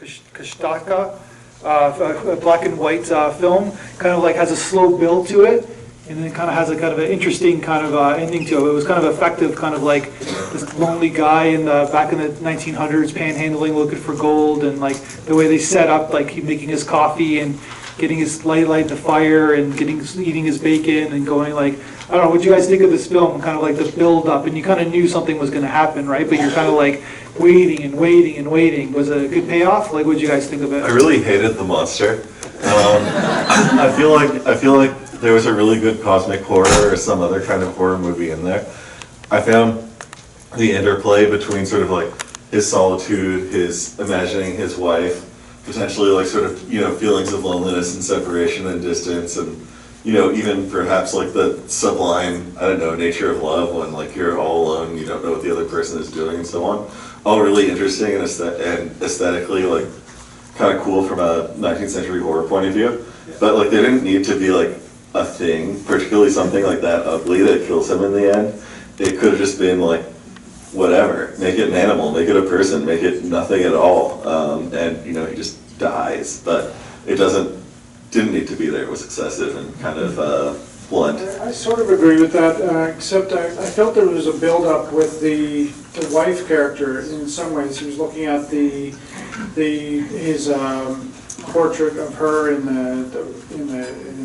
Kushtaka, a black and white film. Kind of like has a slow build to it, and then it kind of has a kind of an interesting kind of ending to it. It was kind of effective, kind of like this lonely guy in the back in the 1900s, panhandling, looking for gold, and like the way they set up, like he making his coffee and getting his light the fire and eating his bacon and going like, I don't know, what do you guys think of this film? Kind of like the build up, and you kind of knew something was going to happen, right? But you're kind of like waiting and waiting and waiting. Was it a good payoff? Like, what did you guys think of it? I really hated the monster. I feel like there was a really good cosmic horror or some other kind of horror movie in there. I found the interplay between sort of like his solitude, his imagining his wife, potentially like sort of, you know, feelings of loneliness and separation and distance, and, you know, even perhaps like the sublime, I don't know, nature of love when like you're all alone, you don't know what the other person is doing and so on. All really interesting and aesthetically like kind of cool from a 19th century horror point of view. But like they didn't need to be like a thing, particularly something like that ugly that kills him in the end. It could have just been like whatever, make it an animal, make it a person, make it nothing at all, and you know, he just dies. But it didn't need to be there. It was excessive and kind of blunt. I sort of agree with that, except I felt there was a build-up with the wife character in some ways. He was looking at his portrait of her in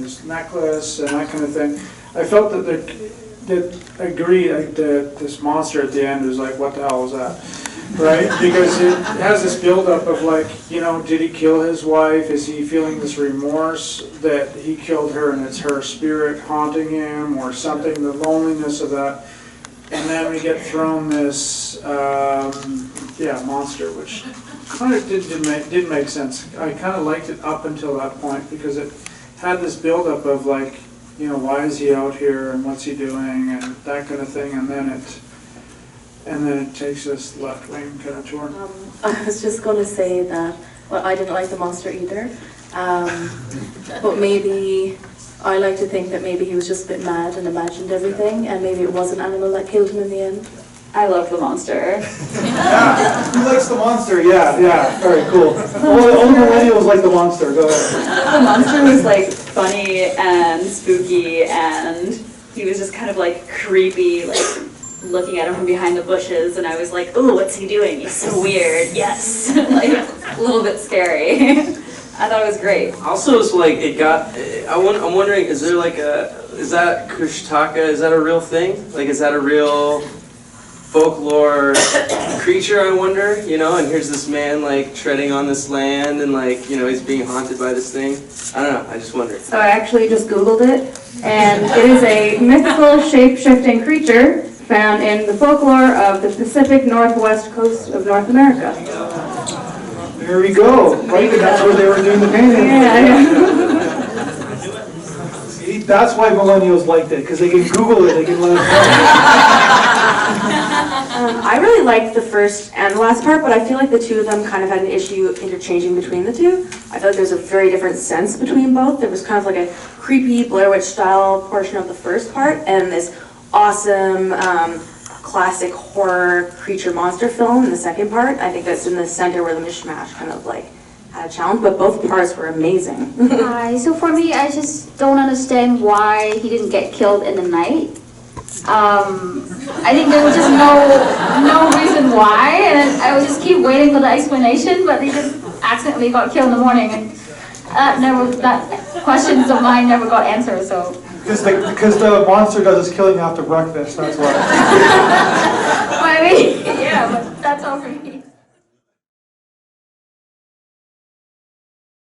his necklace and that kind of thing. I felt that this monster at the end was like, what the hell was that? Right? Because it has this build-up of like, you know, did he kill his wife? Is he feeling this remorse that he killed her and it's her spirit haunting him or something, the loneliness of that. And then we get thrown this, monster, which kind of didn't make sense. I kind of liked it up until that point because it had this build-up of like, you know, why is he out here and what's he doing and that kind of thing, and then it takes this left-wing kind of turn. I was just going to say that, well, I didn't like the monster either, but maybe I like to think that maybe he was just a bit mad and imagined everything, and maybe it was an animal that killed him in the end. I love the monster. Yeah, who likes the monster? Yeah, all right, cool. All the millennials like the monster. Go ahead. The monster was like funny and spooky, and he was just kind of like creepy, like looking at him from behind the bushes, and I was like, "Ooh, what's he doing? He's so weird." Yes, like a little bit scary. I thought it was great. Also, it's like it got. I'm wondering, is that Kushtaka? Is that a real thing? Like, is that a real folklore creature, I wonder, you know, and here's this man like treading on this land and like, you know, he's being haunted by this thing. I don't know, I just wondered. So I actually just Googled it, and it is a mythical shape-shifting creature found in the folklore of the Pacific Northwest coast of North America. There we go. Right, that's where they were doing the painting. Yeah. See, that's why millennials liked it, because they can Google it, they can let us know. I really liked the first and the last part, but I feel like the two of them kind of had an issue interchanging between the two. I felt like there's a very different sense between both. There was kind of like a creepy Blair Witch style portion of the first part, and this awesome classic horror creature monster film in the second part. I think that's in the center where the mishmash kind of like had a challenge, but both parts were amazing. Hi. So for me, I just don't understand why he didn't get killed in the night. I think there was just no reason why, and I would just keep waiting for the explanation, but he just accidentally got killed in the morning, and that questions of mine never got answered. So because the monster does his killing after breakfast, that's why. I mean, yeah, but that's all for me.